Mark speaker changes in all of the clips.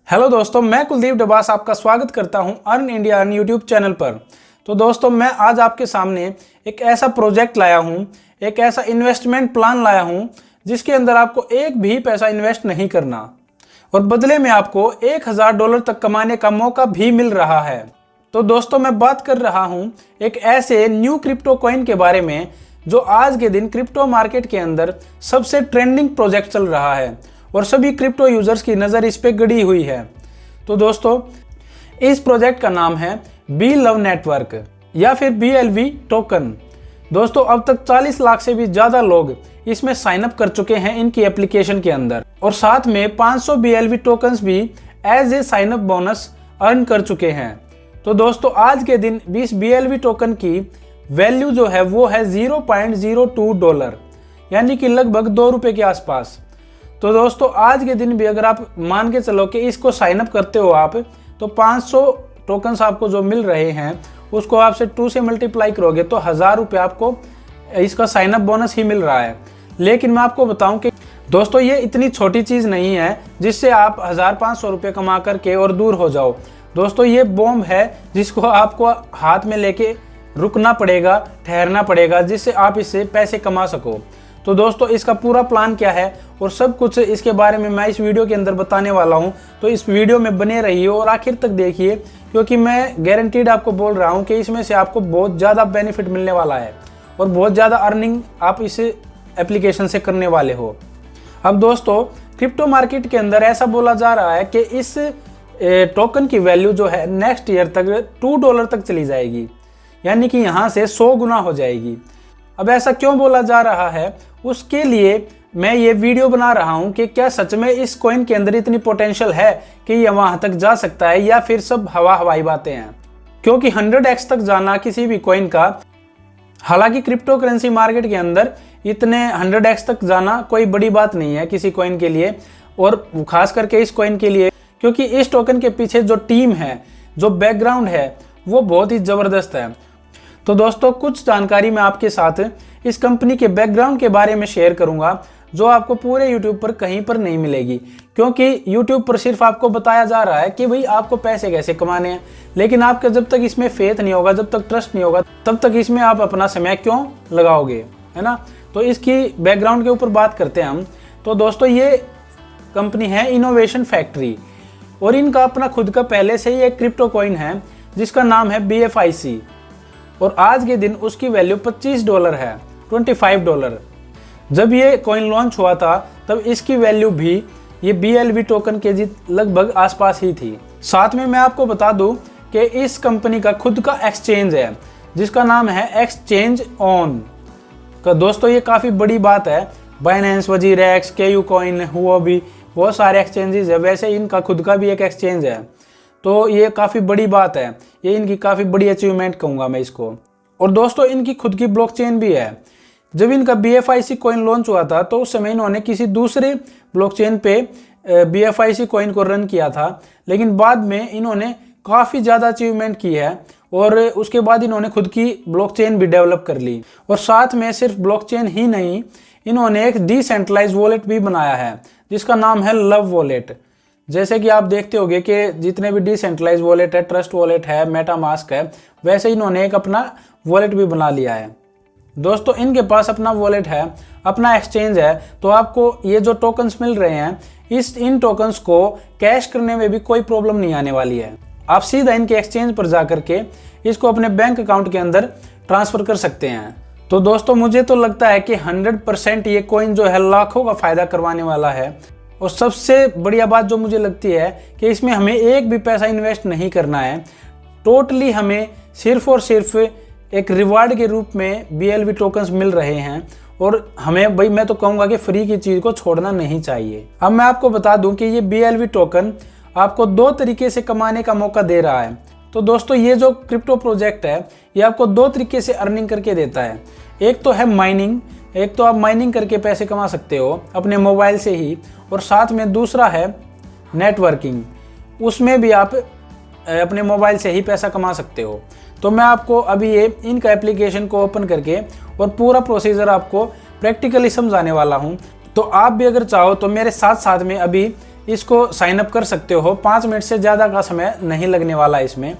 Speaker 1: Hello दोस्तों, मैं कुलदीप डबास आपका स्वागत करता हूं earn India earn YouTube channel पर। तो दोस्तों, मैं आज आपके सामने एक ऐसा प्रोजेक्ट लाया हूं, एक ऐसा इन्वेस्टमेंट प्लान लाया हूं जिसके अंदर आपको एक भी पैसा इन्वेस्ट नहीं करना और बदले में आपको $1000 तक कमाने का मौका भी मिल रहा है। तो दोस्तों, मैं बात कर रहा हूं एक ऐसे न्यू क्रिप्टो कॉइन के बारे में जो आज के दिन क्रिप्टो मार्केट के अंदर सबसे ट्रेंडिंग प्रोजेक्ट चल रहा है और सभी क्रिप्टो यूजर्स की नज़र इस पे गड़ी हुई है। तो दोस्तों, इस प्रोजेक्ट का नाम है बी लव नेटवर्क या फिर BLV टोकन। दोस्तों, अब तक 40 लाख से भी ज़्यादा लोग इसमें साइन अप कर चुके हैं इनकी एप्लीकेशन के अंदर और साथ में 500 BLV टोकन्स भी as a sign up bonus earn कर चुके हैं। तो दोस्तों, आज के दिन 20 BLV टोकन की वैल्यू जो है वो है $0.02 यानी कि लगभग ₹2 के आसपास। तो दोस्तों, आज के दिन भी अगर आप मान के चलो कि इसको साइन अप करते हो आप, तो 500 टोकन्स आपको जो मिल रहे हैं उसको आपसे 2 से मल्टीप्लाई करोगे तो ₹1000 आपको इसका साइन अप बोनस ही मिल रहा है। लेकिन मैं आपको बताऊं कि दोस्तों, ये इतनी छोटी चीज़ नहीं है जिससे आप 1500 कमा करके और दूर हो जाओ। दोस्तों, ये बॉम्ब है जिसको आपको हाथ में लेके रुकना पड़ेगा, ठहरना पड़ेगा, जिससे आप इससे पैसे कमा सको। तो दोस्तों, इसका पूरा प्लान क्या है और सब कुछ इसके बारे में मैं इस वीडियो के अंदर बताने वाला हूं। तो इस वीडियो में बने रहिए और आखिर तक देखिए, क्योंकि मैं गारंटीड आपको बोल रहा हूं कि इसमें से आपको बहुत ज़्यादा बेनिफिट मिलने वाला है और बहुत ज़्यादा अर्निंग आप इस एप्लीकेशन से करने वाले हो। अब दोस्तों, क्रिप्टो मार्केट के अंदर ऐसा बोला जा रहा है कि इस टोकन की वैल्यू जो है नेक्स्ट ईयर तक $2 तक चली जाएगी, यानी कि यहाँ से 100 गुना हो जाएगी। अब ऐसा क्यों बोला जा रहा है, उसके लिए मैं ये वीडियो बना रहा हूँ कि क्या सच में इस कॉइन के अंदर इतनी पोटेंशियल है कि ये वहाँ तक जा सकता है या फिर सब हवाई बातें हैं। क्योंकि 100x तक जाना किसी भी कॉइन का, हालांकि क्रिप्टो करेंसी मार्केट के अंदर इतने 100x तक जाना कोई बड़ी बात नहीं है किसी कॉइन के लिए, और खास करके इस कॉइन के लिए, क्योंकि इस टोकन के पीछे जो टीम है, जो बैकग्राउंड है, वो बहुत ही ज़बरदस्त है। तो दोस्तों, कुछ जानकारी मैं आपके साथ इस कंपनी के बैकग्राउंड के बारे में शेयर करूंगा जो आपको पूरे YouTube पर कहीं पर नहीं मिलेगी, क्योंकि YouTube पर सिर्फ आपको बताया जा रहा है कि भाई आपको पैसे कैसे कमाने हैं, लेकिन आपका जब तक इसमें फेथ नहीं होगा, जब तक ट्रस्ट नहीं होगा, तब तक इसमें आप अपना समय क्यों लगाओगे, है ना। तो इसकी बैकग्राउंड के ऊपर बात करते हैं हम। तो दोस्तों, ये कंपनी है इनोवेशन फैक्ट्री और इनका अपना खुद का पहले से ही एक क्रिप्टो कॉइन है जिसका नाम है BFIC और आज के दिन उसकी वैल्यू $25 है, $25। जब ये कॉइन लॉन्च हुआ था तब इसकी वैल्यू भी ये BLV टोकन के लगभग आसपास ही थी। साथ में मैं आपको बता दूं कि इस कंपनी का खुद का एक्सचेंज है जिसका नाम है एक्सचेंज ऑन का। दोस्तों, ये काफ़ी बड़ी बात है। Binance, WazirX, KU coin, Huobi, बहुत सारे एक्सचेंजेस है, वैसे इनका खुद का भी एक एक्सचेंज है। तो ये काफ़ी बड़ी बात है, ये इनकी काफ़ी बड़ी अचीवमेंट कहूँगा मैं इसको। और दोस्तों, इनकी खुद की ब्लॉकचेन भी है। जब इनका BFIC कॉइन लॉन्च हुआ था तो उस समय इन्होंने किसी दूसरे ब्लॉकचेन पे BFIC कॉइन को रन किया था, लेकिन बाद में इन्होंने काफ़ी ज़्यादा अचीवमेंट की है और उसके बाद इन्होंने खुद की ब्लॉकचेन भी डेवलप कर ली। और साथ में सिर्फ ब्लॉकचेन ही नहीं, इन्होंने एक डिसेंट्रलाइज वॉलेट भी बनाया है जिसका नाम है लव वॉलेट। जैसे कि आप देखते होंगे कि जितने भी डिसेंट्रलाइज वॉलेट है, ट्रस्ट वॉलेट है, मेटामास्क है, वैसे इन्होंने एक अपना वॉलेट भी बना लिया है। दोस्तों, इनके पास अपना वॉलेट है, अपना एक्सचेंज है, तो आपको ये जो टोकन्स मिल रहे हैं, इन टोकन्स को कैश करने में भी कोई प्रॉब्लम नहीं आने वाली है। आप सीधा इनके एक्सचेंज पर जा करके इसको अपने बैंक अकाउंट के अंदर ट्रांसफ़र कर सकते हैं। तो दोस्तों, मुझे तो लगता है कि 100% ये कॉइन जो है लाखों का फ़ायदा करवाने वाला है। और सबसे बढ़िया बात जो मुझे लगती है कि इसमें हमें एक भी पैसा इन्वेस्ट नहीं करना है, टोटली हमें सिर्फ और सिर्फ एक रिवार्ड के रूप में BLV टोकन्स मिल रहे हैं और हमें भाई, मैं तो कहूँगा कि फ्री की चीज़ को छोड़ना नहीं चाहिए। अब मैं आपको बता दूं कि ये BLV टोकन आपको 2 तरीके से कमाने का मौका दे रहा है। तो दोस्तों, ये जो क्रिप्टो प्रोजेक्ट है ये आपको 2 तरीके से अर्निंग करके देता है। एक तो है माइनिंग, एक तो आप माइनिंग करके पैसे कमा सकते हो अपने मोबाइल से ही, और साथ में दूसरा है नेटवर्किंग, उसमें भी आप अपने मोबाइल से ही पैसा कमा सकते हो। तो मैं आपको अभी ये इनका एप्लीकेशन को ओपन करके और पूरा प्रोसीजर आपको प्रैक्टिकली समझाने वाला हूँ। तो आप भी अगर चाहो तो मेरे साथ साथ में अभी इसको साइन अप कर सकते हो। 5 मिनट से ज़्यादा का समय नहीं लगने वाला इसमें।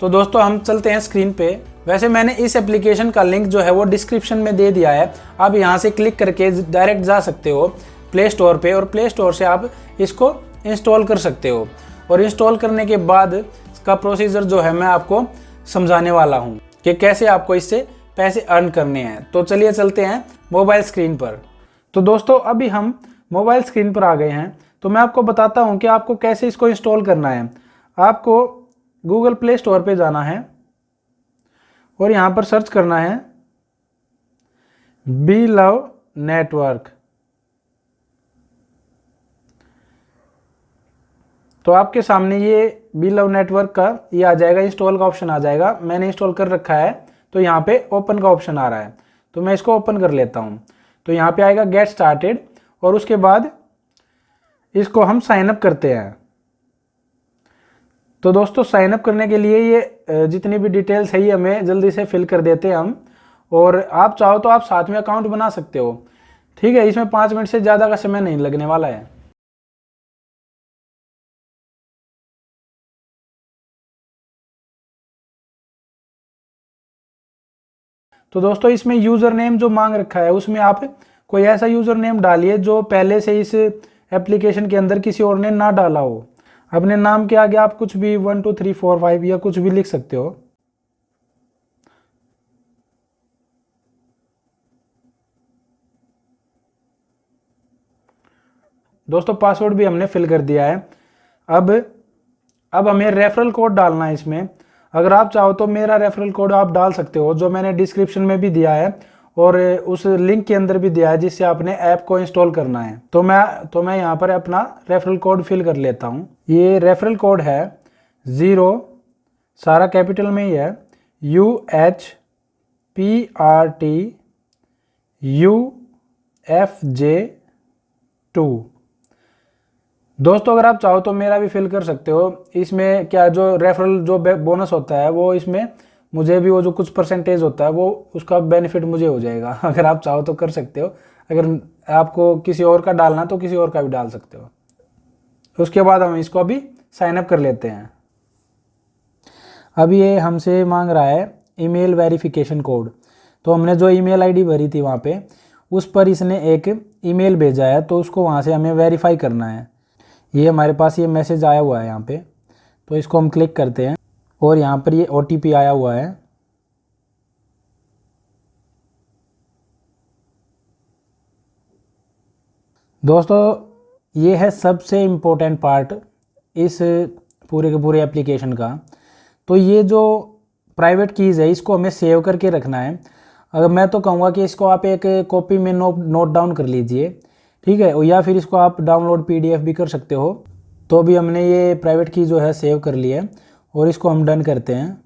Speaker 1: तो दोस्तों हम चलते हैं स्क्रीन पे। वैसे मैंने इस एप्लीकेशन का लिंक जो है वो डिस्क्रिप्शन में दे दिया है। आप यहाँ से क्लिक करके डायरेक्ट जा सकते हो प्ले स्टोर पे, और प्ले स्टोर से आप इसको इंस्टॉल कर सकते हो। और इंस्टॉल करने के बाद इसका प्रोसीजर जो है मैं आपको समझाने वाला हूँ कि कैसे आपको इससे पैसे अर्न करने हैं। तो चलिए चलते हैं मोबाइल स्क्रीन पर। तो दोस्तों अभी हम मोबाइल स्क्रीन पर आ गए हैं। तो मैं आपको बताता हूँ कि आपको कैसे इसको इंस्टॉल करना है। आपको गूगल प्ले स्टोर पे जाना है और यहाँ पर सर्च करना है बी लव नेटवर्क। तो आपके सामने ये बी लव नेटवर्क का ये आ जाएगा, इंस्टॉल का ऑप्शन आ जाएगा। मैंने इंस्टॉल कर रखा है तो यहाँ पे ओपन का ऑप्शन आ रहा है, तो मैं इसको ओपन कर लेता हूँ। तो यहाँ पे आएगा गेट स्टार्टेड, और उसके बाद इसको हम साइन अप करते हैं। तो दोस्तों साइन अप करने के लिए ये जितनी भी डिटेल्स है ये हमें जल्दी से फिल कर देते हैं हम। और आप चाहो तो आप साथ में अकाउंट बना सकते हो, ठीक है। इसमें 5 मिनट से ज़्यादा का समय नहीं लगने वाला है। तो दोस्तों इसमें यूज़र नेम जो मांग रखा है उसमें आप कोई ऐसा यूज़र नेम डालिए जो पहले से इस एप्लीकेशन के अंदर किसी और ने ना डाला हो। अपने नाम के आगे आप कुछ भी 1 2 3 4 5 या कुछ भी लिख सकते हो। दोस्तों पासवर्ड भी हमने फिल कर दिया है। अब हमें रेफरल कोड डालना है इसमें। अगर आप चाहो तो मेरा रेफरल कोड आप डाल सकते हो, जो मैंने डिस्क्रिप्शन में भी दिया है और उस लिंक के अंदर भी दिया है जिससे आपने ऐप को इंस्टॉल करना है। तो मैं यहाँ पर अपना रेफरल कोड फिल कर लेता हूँ। ये रेफरल कोड है 0, सारा कैपिटल में ही है, UHPRTUFJ2। दोस्तों अगर आप चाहो तो मेरा भी फिल कर सकते हो। इसमें क्या जो रेफरल जो बोनस होता है वो इसमें मुझे भी वो जो कुछ परसेंटेज होता है वो उसका बेनिफिट मुझे हो जाएगा। अगर आप चाहो तो कर सकते हो। अगर आपको किसी और का डालना तो किसी और का भी डाल सकते हो। उसके बाद हम इसको अभी साइन अप कर लेते हैं। अब ये हमसे मांग रहा है ईमेल वेरिफिकेशन कोड। तो हमने जो ईमेल आईडी भरी थी वहाँ पे उस पर इसने एक ईमेल भेजा है, तो उसको वहाँ से हमें वेरीफाई करना है। ये हमारे पास ये मैसेज आया हुआ है यहाँ पे, तो इसको हम क्लिक करते हैं और यहाँ पर ये OTP आया हुआ है। दोस्तों ये है सबसे इम्पोर्टेंट पार्ट इस पूरे के पूरे एप्लीकेशन का। तो ये जो प्राइवेट कीज़ है इसको हमें सेव करके रखना है। अगर मैं तो कहूँगा कि इसको आप एक कॉपी में नोट डाउन कर लीजिए, ठीक है, या फिर इसको आप डाउनलोड PDF भी कर सकते हो। तो अभी हमने ये प्राइवेट की जो है सेव कर ली है और इसको हम डन करते हैं।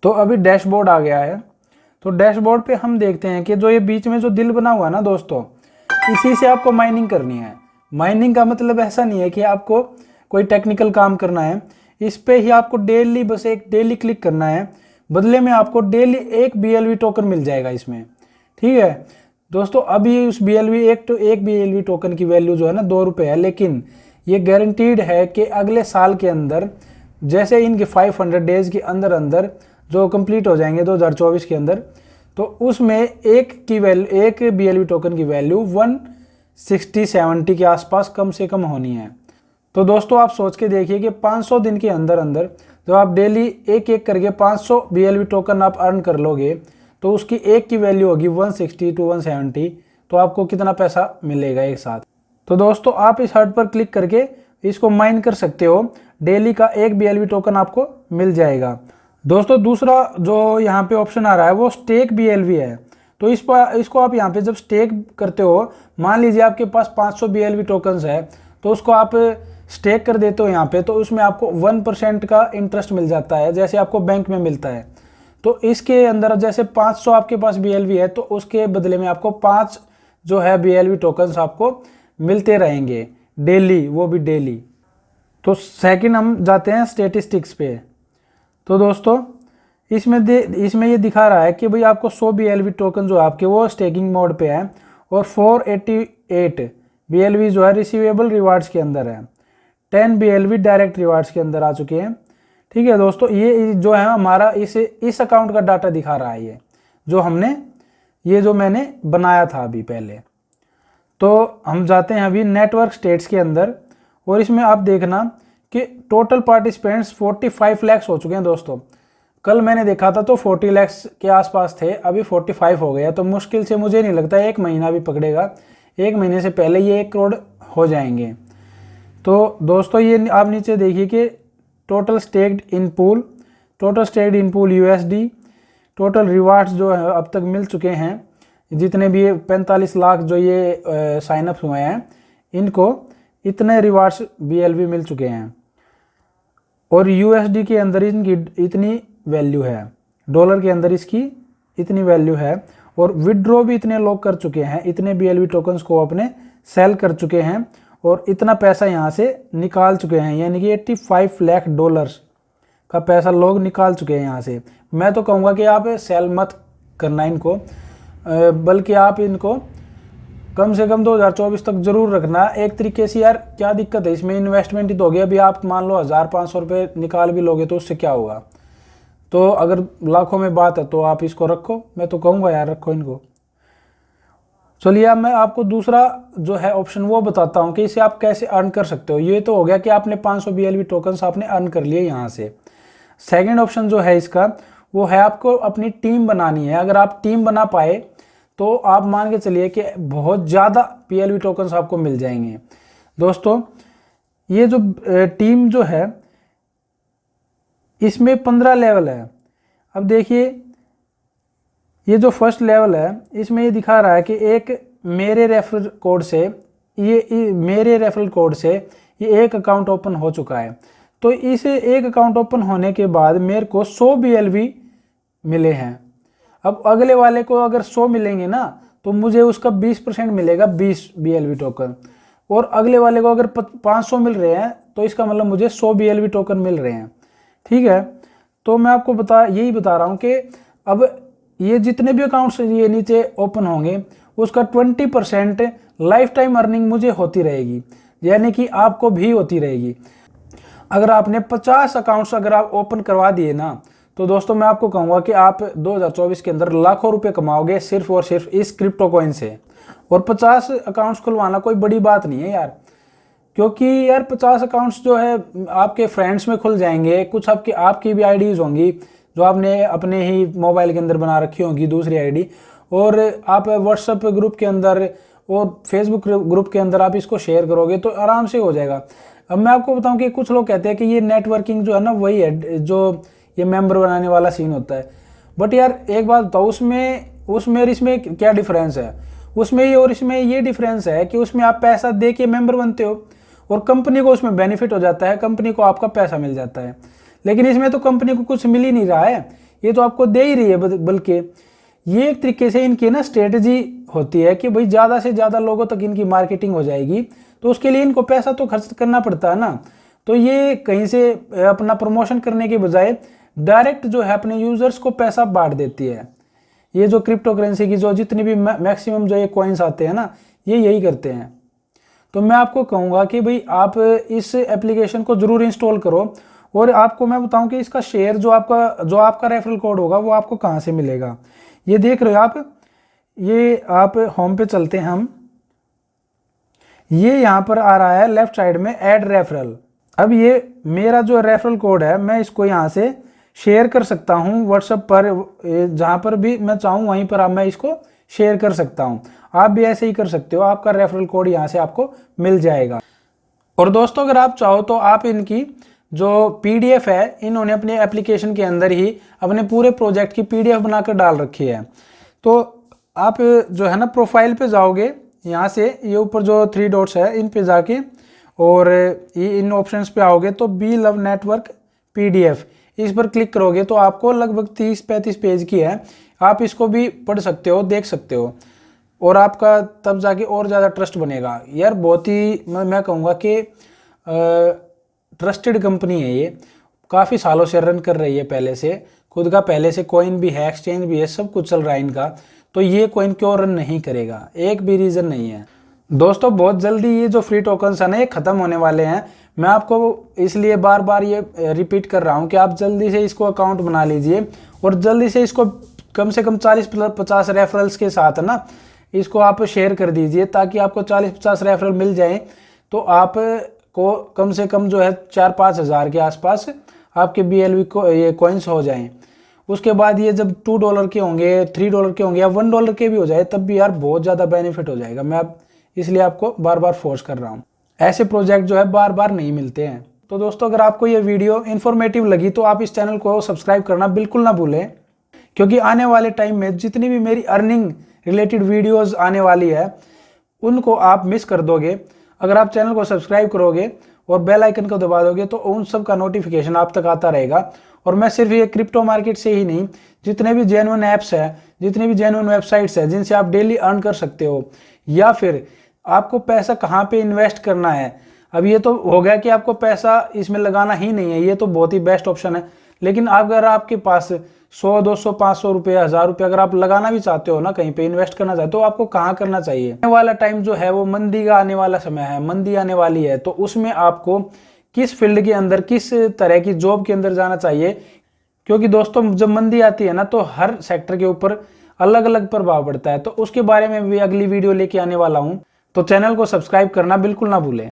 Speaker 1: तो अभी डैशबोर्ड आ गया है। तो डैशबोर्ड पे हम देखते हैं कि जो ये बीच में जो दिल बना हुआ है ना दोस्तों, इसी से आपको माइनिंग करनी है। माइनिंग का मतलब ऐसा नहीं है कि आपको कोई टेक्निकल काम करना है, इस पे ही आपको डेली बस एक डेली क्लिक करना है। बदले में आपको डेली एक BLV टोकन मिल जाएगा इसमें, ठीक है दोस्तों। अभी उस एक BLV टोकन की वैल्यू जो है ना 2 रुपये है, लेकिन ये गारंटीड है कि अगले साल के अंदर जैसे इनके 500 डेज के अंदर अंदर जो कंप्लीट हो जाएंगे 2024 के अंदर, तो उसमें एक BLV टोकन की वैल्यू 160-70 के आसपास कम से कम होनी है। तो दोस्तों आप सोच के देखिए कि 500 दिन के अंदर अंदर जब आप डेली एक एक करके 500 BLV टोकन आप अर्न कर लोगे तो उसकी एक की वैल्यू होगी 160 to 170, तो आपको कितना पैसा मिलेगा एक साथ। तो दोस्तों आप इस हर्ट पर क्लिक करके इसको माइन कर सकते हो। डेली का एक BLV टोकन आपको मिल जाएगा। दोस्तों दूसरा जो यहाँ पे ऑप्शन आ रहा है वो स्टेक BLV है। तो इसको आप यहाँ पे जब स्टेक करते हो, मान लीजिए आपके पास 500 BLV टोकन्स है, तो उसको आप स्टेक कर देते हो यहाँ पे, तो उसमें आपको 1% का इंटरेस्ट मिल जाता है, जैसे आपको बैंक में मिलता है। तो इसके अंदर जैसे 500 आपके पास BLV है, तो उसके बदले में आपको 5 जो है BLV टोकन्स आपको मिलते रहेंगे डेली, वो भी डेली। तो सेकंड हम जाते हैं स्टेटिस्टिक्स पे। तो दोस्तों इसमें ये दिखा रहा है कि भाई आपको 100 BLV टोकन जो आपके वो स्टेकिंग मोड पे है और 488 BLV जो है रिसीवेबल रिवार्ड्स के अंदर है, 10 BLV डायरेक्ट रिवार्ड्स के अंदर आ चुके हैं। ठीक है दोस्तों, ये जो है हमारा इस अकाउंट का डाटा दिखा रहा है, ये जो मैंने बनाया था अभी पहले। तो हम जाते हैं अभी नेटवर्क स्टेट्स के अंदर, और इसमें आप देखना कि टोटल पार्टिसिपेंट्स 45 लाख हो चुके हैं दोस्तों। कल मैंने देखा था तो 40 लाख के आसपास थे, अभी 45 हो गया। तो मुश्किल से मुझे नहीं लगता 1 महीना भी पकड़ेगा, 1 महीने से पहले ये 1 करोड़ हो जाएंगे। तो दोस्तों ये आप नीचे देखिए कि टोटल स्टेक्ड इन पूल USD, टोटल रिवार्ड्स जो है अब तक मिल चुके हैं, जितने भी 45 लाख जो ये साइनअप हुए हैं, इनको इतने रिवार्ड्स BLV मिल चुके हैं। और USD के अंदर इनकी इतनी वैल्यू है, डॉलर के अंदर इसकी इतनी वैल्यू है, और विड्रॉ भी इतने लोग कर चुके हैं, इतने BLV टोकन्स को अपने सेल कर चुके हैं, और इतना पैसा यहाँ से निकाल चुके हैं, यानी कि 85 लाख डॉलर्स का पैसा लोग निकाल चुके हैं यहाँ से। मैं तो कहूँगा कि आप सेल मत करना इनको, बल्कि आप इनको कम से कम 2024 तक जरूर रखना। एक तरीके से यार क्या दिक्कत है, इसमें इन्वेस्टमेंट ही तो हो गया। अभी आप मान लो 1500 रुपये निकाल भी लोगे तो उससे क्या होगा। तो अगर लाखों में बात है तो आप इसको रखो, मैं तो कहूँगा यार रखो इनको। चलिए अब मैं आपको दूसरा जो है ऑप्शन वो बताता हूँ कि इसे आप कैसे अर्न कर सकते हो। ये तो हो गया कि आपने 500 BLV टोकन्स आपने अर्न कर लिए यहाँ से। सेकंड ऑप्शन जो है इसका वो है आपको अपनी टीम बनानी है। अगर आप टीम बना पाए तो आप मान के चलिए कि बहुत ज़्यादा BLV टोकन्स आपको मिल जाएंगे। दोस्तों ये जो टीम जो है इसमें 15 लेवल है। अब देखिए ये जो फर्स्ट लेवल है इसमें ये दिखा रहा है कि एक मेरे रेफरल कोड से ये एक अकाउंट ओपन हो चुका है। तो इस एक अकाउंट ओपन होने के बाद मेरे को 100 BLV मिले हैं। अब अगले वाले को अगर 100 मिलेंगे ना तो मुझे उसका 20% मिलेगा, 20 BLV टोकन। और अगले वाले को अगर 500 मिल रहे हैं तो इसका मतलब मुझे 100 BLV टोकन मिल रहे हैं। ठीक है, तो मैं आपको यही बता रहा हूँ कि अब ये जितने भी अकाउंट्स ये नीचे ओपन होंगे उसका 20% लाइफ टाइम अर्निंग मुझे होती रहेगी, यानी कि आपको भी होती रहेगी। अगर आपने 50 अकाउंट्स अगर आप ओपन करवा दिए ना तो दोस्तों मैं आपको कहूँगा कि आप 2024 के अंदर लाखों रुपए कमाओगे सिर्फ और सिर्फ इस क्रिप्टो कॉइन से। और 50 अकाउंट्स खुलवाना कोई बड़ी बात नहीं है यार, क्योंकि यार 50 अकाउंट्स जो है आपके फ्रेंड्स में खुल जाएंगे, कुछ आपकी भी आईडीज होंगी जो आपने अपने ही मोबाइल के अंदर बना रखी होंगी दूसरी आईडी, और आप व्हाट्सएप ग्रुप के अंदर और फेसबुक ग्रुप के अंदर आप इसको शेयर करोगे तो आराम से हो जाएगा। अब मैं आपको बताऊं कि कुछ लोग कहते हैं कि ये नेटवर्किंग जो है ना वही है जो ये मेंबर बनाने वाला सीन होता है, बट यार एक बात बताओ उसमें और इसमें क्या डिफरेंस है। उसमें ये और इसमें ये डिफरेंस है कि उसमें आप पैसा दे के मेंबर बनते हो और कंपनी को उसमें बेनिफिट हो जाता है, कंपनी को आपका पैसा मिल जाता है। लेकिन इसमें तो कंपनी को कुछ मिल ही नहीं रहा है, ये तो आपको दे ही रही है। बल्कि ये एक तरीके से इनकी ना स्ट्रेटजी होती है कि भाई ज़्यादा से ज़्यादा लोगों तक इनकी मार्केटिंग हो जाएगी, तो उसके लिए इनको पैसा तो खर्च करना पड़ता है ना। तो ये कहीं से अपना प्रमोशन करने के बजाय डायरेक्ट जो है अपने यूजर्स को पैसा बांट देती है। ये जो क्रिप्टो करेंसी की जो जितनी भी मैक्सिमम जो ये कॉइन्स आते हैं ना ये यही करते हैं। तो मैं आपको कहूँगा कि भाई आप इस एप्लीकेशन को ज़रूर इंस्टॉल करो। और आपको मैं बताऊं कि इसका शेयर जो आपका रेफरल कोड होगा वो आपको कहाँ से मिलेगा। ये देख रहे हो आप होम पे चलते हैं हम, ये यहाँ पर आ रहा है लेफ्ट साइड में ऐड रेफरल। अब ये मेरा जो रेफरल कोड है मैं इसको यहाँ से शेयर कर सकता हूँ व्हाट्सएप पर, जहाँ पर भी मैं चाहूँ वहीं पर मैं इसको शेयर कर सकता हूँ। आप भी ऐसे ही कर सकते हो, आपका रेफरल कोड यहाँ से आपको मिल जाएगा। और दोस्तों अगर आप चाहो तो आप इनकी जो PDF है इन्होंने अपने एप्लीकेशन के अंदर ही अपने पूरे प्रोजेक्ट की PDF बनाकर डाल रखी है। तो आप जो है ना प्रोफाइल पे जाओगे, यहाँ से ये ऊपर जो 3 डॉट्स है इन पे जाके और ये इन ऑप्शंस पे आओगे तो बी लव नेटवर्क PDF इस पर क्लिक करोगे तो आपको लगभग 30-35 पेज की है। आप इसको भी पढ़ सकते हो, देख सकते हो, और आपका तब जाके और ज़्यादा ट्रस्ट बनेगा। यार बहुत ही मैं कहूँगा कि ट्रस्टेड कंपनी है ये, काफ़ी सालों से रन कर रही है, पहले से खुद का पहले से कॉइन भी है, एक्सचेंज भी है, सब कुछ चल रहा है इनका। तो ये कॉइन क्यों रन नहीं करेगा, एक भी रीज़न नहीं है। दोस्तों बहुत जल्दी ये जो फ्री टोकन्स है ना ये ख़त्म होने वाले हैं। मैं आपको इसलिए बार बार ये रिपीट कर रहा हूँ कि आप जल्दी से इसको अकाउंट बना लीजिए और जल्दी से इसको कम से कम 40-50 रेफरल्स के साथ ना इसको आप शेयर कर दीजिए, ताकि आपको 40-50 रेफरल मिल जाए तो आप को कम से कम जो है 4-5 हज़ार के आसपास आपके BLV को ये कॉइन्स हो जाएं। उसके बाद ये जब $2 के होंगे, $3 के होंगे या $1 के भी हो जाए तब भी यार बहुत ज़्यादा बेनिफिट हो जाएगा। मैं अब इसलिए आपको बार बार फोर्स कर रहा हूँ, ऐसे प्रोजेक्ट जो है बार बार नहीं मिलते हैं। तो दोस्तों अगर आपको ये वीडियो इन्फॉर्मेटिव लगी तो आप इस चैनल को सब्सक्राइब करना बिल्कुल ना भूलें, क्योंकि आने वाले टाइम में जितनी भी मेरी अर्निंग रिलेटेड वीडियोस आने वाली है उनको आप मिस कर दोगे। अगर आप चैनल को सब्सक्राइब करोगे और बेल आइकन को दबा दोगे तो उन सब का नोटिफिकेशन आप तक आता रहेगा। और मैं सिर्फ ये क्रिप्टो मार्केट से ही नहीं, जितने भी जेन्युइन ऐप्स है, जितनी भी जेन्युइन वेबसाइट्स है जिनसे आप डेली अर्न कर सकते हो, या फिर आपको पैसा कहाँ पे इन्वेस्ट करना है। अब ये तो हो गया कि आपको पैसा इसमें लगाना ही नहीं है, ये तो बहुत ही बेस्ट ऑप्शन है। लेकिन अगर आपके पास 100, 200, 500 रुपये, 1000 रुपये अगर आप लगाना भी चाहते हो ना, कहीं पे इन्वेस्ट करना चाहते हो, तो आपको कहाँ करना चाहिए। आने वाला टाइम जो है वो मंदी का आने वाला समय है, मंदी आने वाली है, तो उसमें आपको किस फील्ड के अंदर, किस तरह की जॉब के अंदर जाना चाहिए। क्योंकि दोस्तों जब मंदी आती है ना तो हर सेक्टर के ऊपर अलग अलग प्रभाव पड़ता है। तो उसके बारे में भी अगली वीडियो लेके आने वाला हूँ, तो चैनल को सब्सक्राइब करना बिल्कुल ना भूलें।